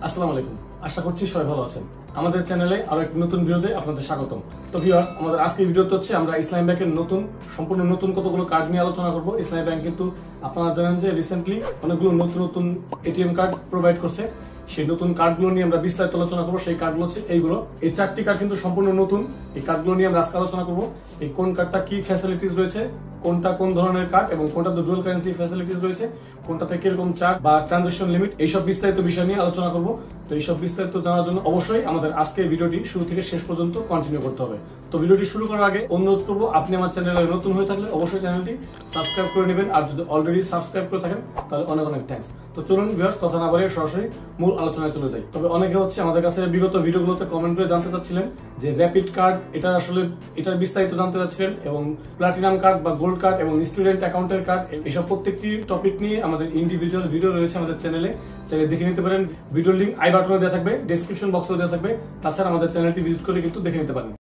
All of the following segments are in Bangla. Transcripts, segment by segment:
আসসালামু আলাইকুম। আশা করছি সবাই ভালো আছেন। আমাদের চ্যানেলে আরো একটি নতুন ভিডিওতে আপনাদের স্বাগতম। তো ভিউয়ার্স, আমাদের আজকের ভিডিওতে হচ্ছে আমরা ইসলামী ব্যাংকের সম্পূর্ণ নতুন কতগুলো কার্ড নিয়ে আলোচনা করব। ইসলামী ব্যাংক কিন্তু আপনারা জানেন যে রিসেন্টলি অনেকগুলো নতুন এটিএম কার্ড প্রোভাইড করছে। সেই নতুন কার্ডগুলো নিয়ে আমরা বিস্তারিত আলোচনা করবো। সেই কার্ডগুলো হচ্ছে এইগুলো। এই 4টি কার্ড কিন্তু সম্পূর্ণ নতুন। এই কার্ডগুলো নিয়ে আমরা আজকে আলোচনা করবো। এই কোন কার্ডটা কি ফ্যাসিলিটিস রয়েছে, কোনটা কোন ধরনের কার্ড এবং কোনটা ডুয়াল কারেন্সি ফ্যাসিলিটিস রয়েছে, কোনটাতে কিরকম চার্জ বা ট্রানজাকশন লিমিট, এইসব বিস্তারিত বিষয় নিয়ে আলোচনা করব। তো এইসব বিস্তারিত জানার জন্য অবশ্যই আমাদের আজকের ভিডিওটি শুরু থেকে শেষ পর্যন্ত কন্টিনিউ করতে হবে। তো ভিডিওটি শুরু করার আগে অনুরোধ করবো, আপনি আমার চ্যানেলে নতুন হয়ে থাকলে অবশ্যই চ্যানেলটি সাবস্ক্রাইব করে নেবেন, আর যদি অলরেডি সাবস্ক্রাইব করে থাকেন তাহলে অনেক অনেক থ্যাঙ্কস। তো চলুন ভিউয়ার্স, কথা না বাড়িয়ে সরাসরি মূল আলোচনায় চলে যাই। তবে অনেকে হচ্ছে আমাদের কাছে বিগত ভিডিওগুলোতে কমেন্ট করে জানতে চাচ্ছিলেন যে র্যাপিড কার্ড এটার বিস্তারিত জানতে চাচ্ছিলেন, এবং প্লাটিনাম কার্ড বা গোল্ড কার্ড এবং স্টুডেন্ট অ্যাকাউন্টের কার্ড, এসব প্রত্যেকটি টপিক নিয়ে আমাদের ইন্ডিভিজুয়াল ভিডিও রয়েছে আমাদের চ্যানেলে, চাইলে দেখে নিতে পারেন। ভিডিওর লিংক আই বাটনে দেওয়া থাকবে, ডেসক্রিপশন বক্সে দেওয়া থাকবে। তাছাড়া আমাদের চ্যানেলটি ভিজিট করে কিন্তু দেখে নিতে পারেন।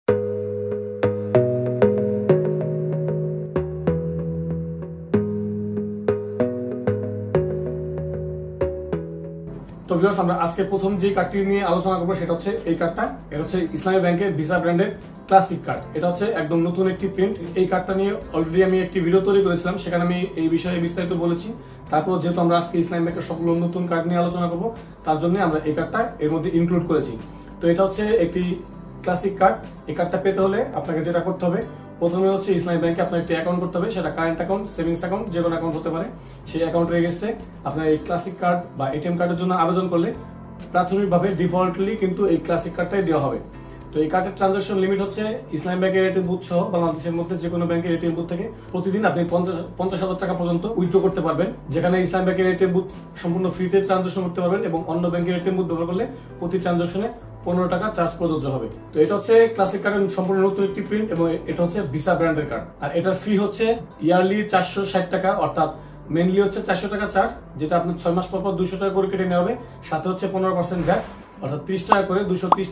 তো ভিউয়ার্স, আমরা আজকে প্রথম যে কার্ডটি নিয়ে আলোচনা করবো সেটা হচ্ছে এই কার্ডটা। এটা হচ্ছে ইসলামী ব্যাংকের ভিসা ব্র্যান্ডের ক্লাসিক কার্ড। এটা হচ্ছে একদম নতুন একটি প্রিন্ট। এই কার্ডটা নিয়ে অলরেডি আমি একটি ভিডিও তৈরি করেছিলাম, সেখানে আমি এই বিষয়ে বিস্তারিত বলেছি। তারপর যেহেতু আমরা আজকে ইসলামী ব্যাংকের সবগুলো নতুন কার্ড নিয়ে আলোচনা করবো, তার জন্য আমরা এই কার্ডটা এর মধ্যে ইনক্লুড করেছি। তো এটা হচ্ছে একটি ক্লাসিক কার্ড। এই কার্ডটা পেতে হলে আপনাকে যেটা করতে হবে, প্রথমে হচ্ছে ইসলামী ব্যাংকে আপনার একটি অ্যাকাউন্ট করতে হবে। সেটা কারেন্ট অ্যাকাউন্ট, সেভিংস অ্যাকাউন্ট, যে কোনো অ্যাকাউন্ট হতে পারে। সেই অ্যাকাউন্টের এগেইনস্টে আপনার এই ক্লাসিক কার্ড বা এটিএম কার্ডের জন্য আবেদন করলে প্রাথমিকভাবে ডিফল্টলি কিন্তু এই ক্লাসিক কার্ডটাই দেওয়া হবে। তো এই কার্ডের ট্রানজাকশন লিমিট হচ্ছে ইসলামী ব্যাংকের এটিএম বুথ সহ বাংলাদেশের মধ্যে যে কোনো ব্যাংকের এটিএম বুথ থেকে প্রতিদিন আপনি 50,000 টাকা পর্যন্ত উইথড্র করতে পারবেন, যেখানে ইসলামী ব্যাংকের এটিএম বুথ সম্পূর্ণ ফ্রিতে ট্রানজাকশন করতে পারবেন, এবং অন্য ব্যাংকের এটিএম বুথ ব্যবহার করলে প্রতি ট্রানজাকশনে 15 টাকা চার্জ প্রযোজ্য হবে। তো এটা হচ্ছে ক্লাসিক কার্ডের সম্পূর্ণ নতুন একটি প্রিন্ট, এবং এটা হচ্ছে ভিসা ব্র্যান্ডের কার্ড। আর এটার ফি হচ্ছে ইয়ারলি 460 টাকা, অর্থাৎ মেনলি হচ্ছে 400 টাকা চার্জ, যেটা আপনার 6 মাস পর 200 টাকা করে কেটে নেওয়া হবে। সাথে হচ্ছে 15% ভ্যাট, অর্থাৎ 30 টাকা করে, 230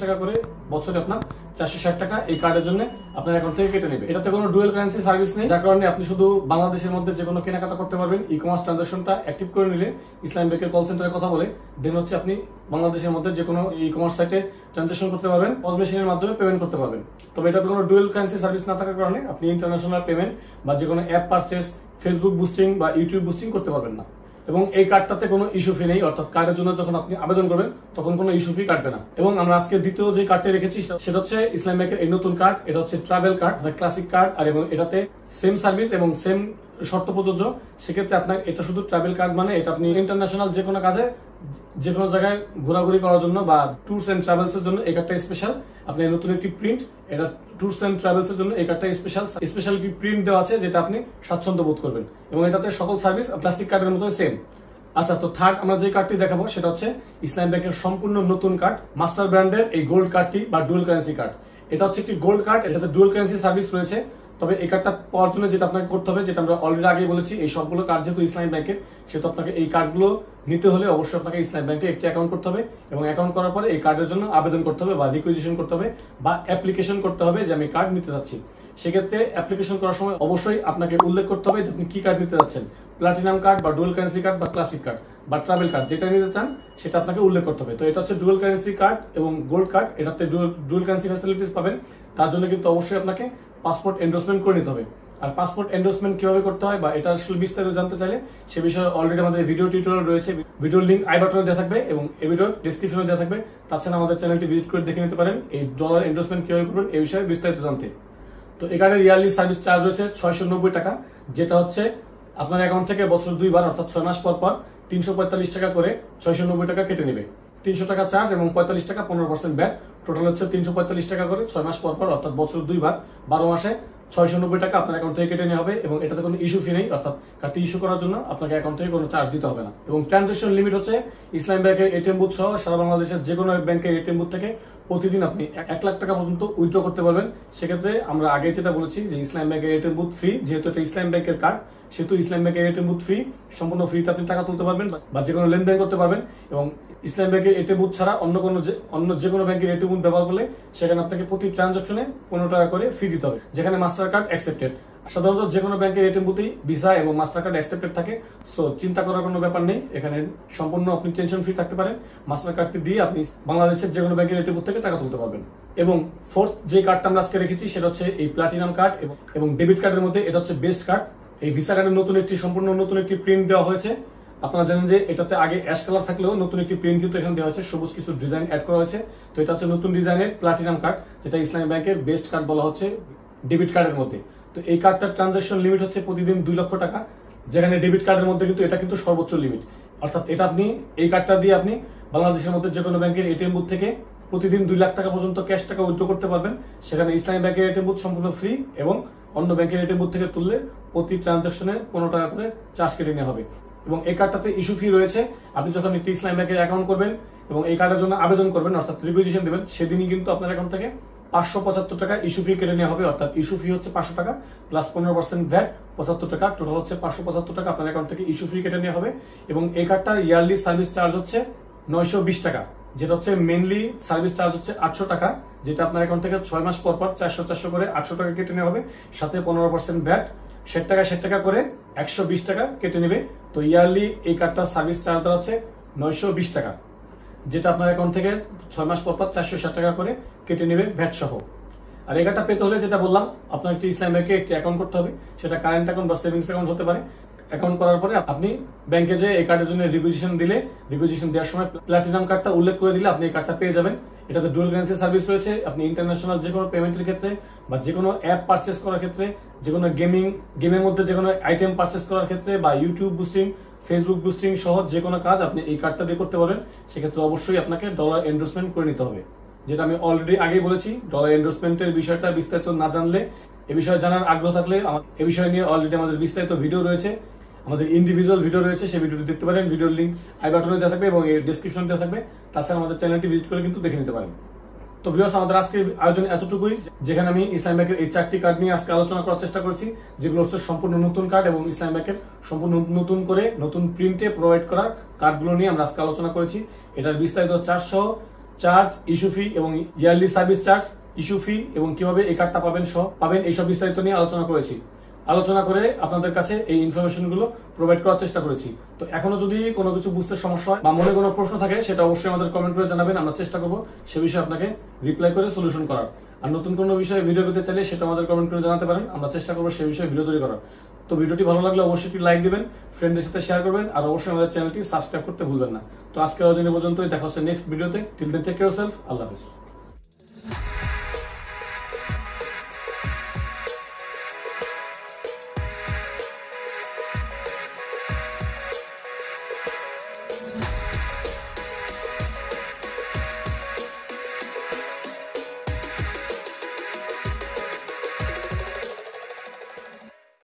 টাকা করে বছরে আপনার 460 টাকা এই কার্ডের জন্য আপনার অ্যাকাউন্ট থেকে কেটে নেবে। এটাতে কোনো ডুয়াল কারেন্সি সার্ভিস নেই, যার কারণে আপনি শুধু বাংলাদেশের মধ্যে যে কোনো কেনাকাটা করতে পারবেন। ই কমার্স ট্রানজাকশনটা অ্যাক্টিভ করে নিলে ইসলামী ব্যাংকের কল সেন্টারে কথা বলে দেন হচ্ছে আপনি বাংলাদেশের মধ্যে যে কোনো ই কমার্স সাইটে ট্রানজাকশন করতে পারবেন, পজ মেশিনের মাধ্যমে পেমেন্ট করতে পারবেন। তবে এটাতে কোনো ডুয়াল কারেন্সি সার্ভিস না থাকার কারণে আপনি ইন্টারন্যাশনাল পেমেন্ট বা যে কোনো অ্যাপ পারচেস, ফেসবুক বুস্টিং বা ইউটিউব বুস্টিং করতে পারবেন না। এবং এই কার্ডটাতে কোনো ইস্যু ফি নেই, অর্থাৎ কার্ডের জন্য যখন আপনি আবেদন করবেন তখন কোনো ইস্যু ফি কাটবে না। এবং আমরা আজকে দ্বিতীয় যে কার্ডটি রেখেছি সেটা হচ্ছে ইসলামী ব্যাংকের এই নতুন কার্ড। এটা হচ্ছে ট্রাভেল কার্ড, ক্লাসিক কার্ড, আর এবং এটাতে সেম সার্ভিস এবং সেম শর্ত প্রযোজ্য। সেক্ষেত্রে আপনার এটা শুধু ট্রাভেল কার্ড, মানে এটা আপনি ইন্টারন্যাশনাল যে কোনো কাজে, যে কোনো জায়গায় ঘোরাঘুরি করার জন্য বা ট্যুরস এন্ড ট্রাভেলস এর জন্য এই কার্ডটা স্পেশাল। আপনি নতুন একটি প্রিন্ট, এটা ট্যুরস এন্ড ট্রাভেলস এর জন্য এই কার্ডটা স্পেশাল একটি প্রিন্ট দেওয়া আছে, যেটা আপনি স্বাচ্ছন্দ্য বোধ করবেন, এবং এটাতে সকল সার্ভিস ক্লাসিক কার্ডের মতো সেম। আচ্ছা, তো থার্ড আমরা যে কার্ডটি দেখাবো সেটা হচ্ছে ইসলামী ব্যাংকের সম্পূর্ণ নতুন কার্ড, মাস্টার ব্র্যান্ডের এই গোল্ড কার্ডটি বা ডুয়াল কারেন্সি কার্ড। এটা হচ্ছে একটি গোল্ড কার্ড, এটাতে ডুয়াল কারেন্সি সার্ভিস রয়েছে। তবে এই কার্ডটা পাওয়ার জন্য যেটা আপনাকে করতে হবে, যেটা আমরা অলরেডি আগেই বলেছি, এই সবগুলো কার্ড যেহেতু ইসলামী ব্যাংকের, সেহেতু আপনাকে এই কার্ডগুলো নিতে হলে অবশ্যই আপনাকে ইসলামী ব্যাংকে একটি অ্যাকাউন্ট করতে হবে, এবং অ্যাকাউন্ট করার পরে এই কার্ডের জন্য আবেদন করতে হবে বা রিকুইজিশন করতে হবে বা অ্যাপ্লিকেশন করতে হবে যে আমি কার্ড নিতে চাচ্ছি। সেক্ষেত্রে অ্যাপ্লিকেশন করার সময় অবশ্যই আপনাকে উল্লেখ করতে হবে যে আপনি কি কার্ড নিতে যাচ্ছেন, প্লাটিনাম কার্ড বা ডুয়াল কারেন্সি কার্ড বা ক্লাসিক কার্ড বা ট্রাভেল কার্ড, যেটা নিতে চান সেটা আপনাকে উল্লেখ করতে হবে। তো এটা হচ্ছে ডুয়াল কারেন্সি কার্ড এবং গোল্ড কার্ড, এটাতে ডুয়াল কারেন্সি ফ্যাসিলিটিস পাবেন। তার জন্য কিন্তু অবশ্যই আপনাকে পাসপোর্ট এন্ডোর্সমেন্ট করে নিতে হবে। আর পাসপোর্ট এন্ডোর্সমেন্ট কিভাবে করতে হয় বা এটা আসলে বিস্তারিত জানতে চাইলে সে বিষয়ে অলরেডি আমাদের ভিডিও টিউটোরিয়াল রয়েছে, ভিডিওর লিংক আই বাটনে দেওয়া থাকবে এবং এই ভিডিওর ডেসক্রিপশনে দেওয়া থাকবে। তাছাড়া আমাদের চ্যানেলটি ভিজিট করে দেখে নিতে পারেন এই ডলার এন্ডোর্সমেন্ট কিভাবে করবেন এই বিষয়ে বিস্তারিত জানতে। তো এখানে ইয়ারলি সার্ভিস চার্জ রয়েছে 690 টাকা, যেটা হচ্ছে আপনার অ্যাকাউন্ট থেকে বছর 2 বার অর্থাৎ 6 মাস পর 345 টাকা করে 690 টাকা কেটে নেবে। 300 টাকা চার্জ এবং 45 টাকা 15% ভ্যাট, টোটাল হচ্ছে 345 টাকা করে 6 মাস পর অর্থাৎ বছর 2 বার 12 মাসে 690 টাকা আপনার অ্যাকাউন্ট থেকে কেটে নেওয়া হবে, এবং এটাতে কোনো ইস্যু ফি নেই, অর্থাৎ কার্ডটি ইস্যু করার জন্য আপনাকে অ্যাকাউন্ট থেকে কোনো চার্জ দিতে হবে না। এবং ট্রানজাকশন লিমিট হচ্ছে ইসলামী ব্যাংকের এটিএম বুথ সহ সারা বাংলাদেশের যে কোনো ব্যাংকের এটিএম বুথ থেকে প্রতিদিন আপনি 1 লাখ টাকা পর্যন্ত উইথড্র করতে পারবেন। সেক্ষেত্রে আমরা আগে যেটা বলেছি যে ইসলামী ব্যাংকের এটিএম বুথ ফ্রি, যেহেতু এটা ইসলামী ব্যাংকের কার্ড সেহেতু ইসলামী ব্যাংকের এটিএম বুথ ফ্রি, সম্পূর্ণ ফ্রিতে আপনি টাকা তুলতে পারবেন বা যে কোনো লেনদেন করতে পারবেন। এবং ইসলামী ব্যাংকের এটিএম বুথ ছাড়া অন্য যে কোনো ব্যাংকের এটিএম বুথ ব্যবহার করলে সেখানে আপনাকে প্রতি ট্রানজাকশনে 15 টাকা করে ফি দিতে হবে, যেখানে মাস্টার কার্ড অ্যাকসেপ্টেড। সাধারণত যে কোনো ব্যাংকের এটিএম বুথেই ভিসা এবং মাস্টার কার্ড অ্যাকসেপ্টেড থাকে। সো চিন্তা করার কোনো ব্যাপার নেই, এখানে সম্পূর্ণ আপনি টেনশন ফ্রি থাকতে পারেন। মাস্টার কার্ডটি দিয়ে আপনি বাংলাদেশের যে কোনো ব্যাংকের এটিএম বুথ থেকে টাকা তুলতে পারবেন। এবং ফোর্থ যে কার্ডটা আমরা আজকে রেখেছি সেটা হচ্ছে এই প্লাটিনাম কার্ড এবং ডেবিট কার্ডের মধ্যে এটা হচ্ছে বেস্ট কার্ড। এই ভিসা কার্ডের সম্পূর্ণ নতুন একটি প্রিন্ট দেওয়া হয়েছে। আপনারা জানেন যে এটাতে আগে অ্যাশ কালার থাকলেও নতুন একটি প্রিন্ট কিন্তু এখানে দেওয়া হয়েছে, সবুজ কিছু ডিজাইন অ্যাড করা হয়েছে। তো এটা হচ্ছে নতুন ডিজাইনের প্লাটিনাম কার্ড, যেটা ইসলামী ব্যাংকের বেস্ট কার্ড বলা হচ্ছে ডেবিট কার্ডের মধ্যে। তো এই কার্ডটার ট্রানজাকশন লিমিট হচ্ছে প্রতিদিন 2 লক্ষ টাকা, যেখানে ডেবিট কার্ডের মধ্যে কিন্তু এটা কিন্তু সর্বোচ্চ লিমিট। অর্থাৎ এটা আপনি এই কার্ডটা দিয়ে আপনি বাংলাদেশের মধ্যে যে কোনো ব্যাংকের এটিএম বুথ থেকে প্রতিদিন 2 লাখ টাকা পর্যন্ত ক্যাশ টাকা উইথড্র করতে পারবেন। সেখানে ইসলামী ব্যাংকের এটিএম বুথ সম্পূর্ণ ফ্রি এবং অন্য ব্যাংকের এটিএম বুথ থেকে তুললে প্রতি ট্রানজাকশনে 15 টাকা করে চার্জ কেটে নেওয়া হবে। এবং এই কার্ডটাতে ইস্যু ফি রয়েছে। আপনি যখন একটি ইসলামী ব্যাংকের অ্যাকাউন্ট করবেন এবং এই কার্ডের জন্য আবেদন করবেন অর্থাৎ রিকুইজিশন দেবেন, সেদিনই কিন্তু আপনার অ্যাকাউন্ট থেকে 575 টাকা ইস্যু ফি কেটে নেওয়া হবে। অর্থাৎ ইস্যু ফি হচ্ছে 500 টাকা প্লাস 15% ভ্যাট 75 টাকা, টোটাল হচ্ছে 575 টাকা আপনার অ্যাকাউন্ট থেকে ইস্যু ফি কেটে নেওয়া হবে। এবং এই কার্ডটার ইয়ারলি সার্ভিস চার্জ হচ্ছে 920 টাকা, যেটা হচ্ছে মেনলি সার্ভিস চার্জ হচ্ছে 800 টাকা, যেটা আপনার অ্যাকাউন্ট থেকে 6 মাস পর পর 400 করে 800 টাকা কেটে নেওয়া হবে, সাথে 15% ভ্যাট 60 টাকা করে 120 টাকা কেটে নেবে। তো ইয়ারলি এই কার্ডটার সার্ভিস চার্জ দাঁড়াচ্ছে 920 টাকা, যেটা আপনার অ্যাকাউন্ট থেকে 6 মাস পর পর 460 টাকা করে কেটে নেবে ভ্যাট সহ। আর এই কার্ডটা পেতে হলে যেটা বললাম, আপনার একটি ইসলামী ব্যাংকে একটি অ্যাকাউন্ট করতে হবে, সেটা কারেন্ট অ্যাকাউন্ট বা সেভিংস অ্যাকাউন্ট হতে পারে। অ্যাকাউন্ট করার পরে আপনি ব্যাংকে যে এই কার্ডের জন্য রিকুইজিশন দিলে, রিকুইজিশন দেওয়ার সময় প্লাটিনাম কার্ডটা উল্লেখ করে দিলে আপনি এই কার্ডটা পেয়ে যাবেন। এটাতে ডুয়াল কারেন্সি সার্ভিস রয়েছে। আপনি ইন্টারন্যাশনাল যে কোনো পেমেন্টের ক্ষেত্রে বা যে কোনো অ্যাপ পারচেস করার ক্ষেত্রে, যে কোনো গেমের মধ্যে যে কোনো আইটেম পারচেস করার ক্ষেত্রে বা ইউটিউব বুস্টিং, ফেসবুক বুস্টিং সহ যে কোনো কাজ আপনি এই কার্ডটা দিয়ে করতে পারবেন। সেক্ষেত্রে অবশ্যই আপনাকে ডলার এন্ডোর্সমেন্ট করে নিতে হবে, যেটা আমি অলরেডি আগেই বলেছি। ডলার এন্ডোর্সমেন্টের বিষয়টা বিস্তারিত না জানলে, এ বিষয়ে জানার আগ্রহ থাকলে এ বিষয় নিয়ে অলরেডি আমাদের বিস্তারিত ভিডিও রয়েছে, আমাদের ইন্ডিভিজুয়াল ভিডিও রয়েছে, সেই ভিডিওটি দেখতে পারেন। ভিডিওর লিঙ্ক আই বাটনে দেওয়া থাকবে এবং এই ডেসক্রিপশনে দেওয়া থাকবে। তাছাড়া আমাদের চ্যানেলটি ভিজিট করে কিন্তু দেখে নিতে পারেন। তো ভিউয়ার্স, আমাদের আজকের আয়োজন এতটুকুই, যেখানে আমি ইসলামী ব্যাংকের এই 4টি কার্ড নিয়ে আজকে আলোচনা করার চেষ্টা করেছি, যেগুলো হচ্ছে সম্পূর্ণ নতুন কার্ড এবং ইসলামী ব্যাংকের সম্পূর্ণ নতুন করে নতুন প্রিন্টে প্রোভাইড করা কার্ডগুলো নিয়ে আমরা আজকে আলোচনা করেছি। এটার বিস্তারিত চার্জ সহ, চার্জ, ইস্যু ফি এবং ইয়ারলি সার্ভিস চার্জ, ইস্যু ফি এবং কিভাবে এই কার্ডটা পাবেন এইসব বিস্তারিত নিয়ে আলোচনা করেছি। আলোচনা করে আপনাদের কাছে এই ইনফরমেশন গুলো প্রোভাইড করার চেষ্টা করেছি। তো এখনো যদি কোনো কিছু বুঝতে সমস্যা হয় বা মনে কোনো প্রশ্ন থাকে, সেটা অবশ্যই আমাদের কমেন্ট করে জানাবেন। আমরা চেষ্টা করবো সে বিষয়ে আপনাকে রিপ্লাই করে সলিউশন করার। আর নতুন কোনো বিষয়ে ভিডিও পেতে চাইলে সেটা আমাদের কমেন্ট করে জানাতে পারেন। আমরা চেষ্টা করবো সে বিষয়ে ভিডিও তৈরি করার। তো ভিডিওটি ভালো লাগলে অবশ্যই একটি লাইক দিবেন, ফ্রেন্ডদের সাথে শেয়ার করবেন, আর অবশ্যই আমাদের চ্যানেলটি সাবস্ক্রাইব করতে ভুলবেন না। তো আজকের আয়োজন পর্যন্তই, দেখা হচ্ছে নেক্সট ভিডিওতে। Till then take care yourself. আল্লাহ হাফেজ।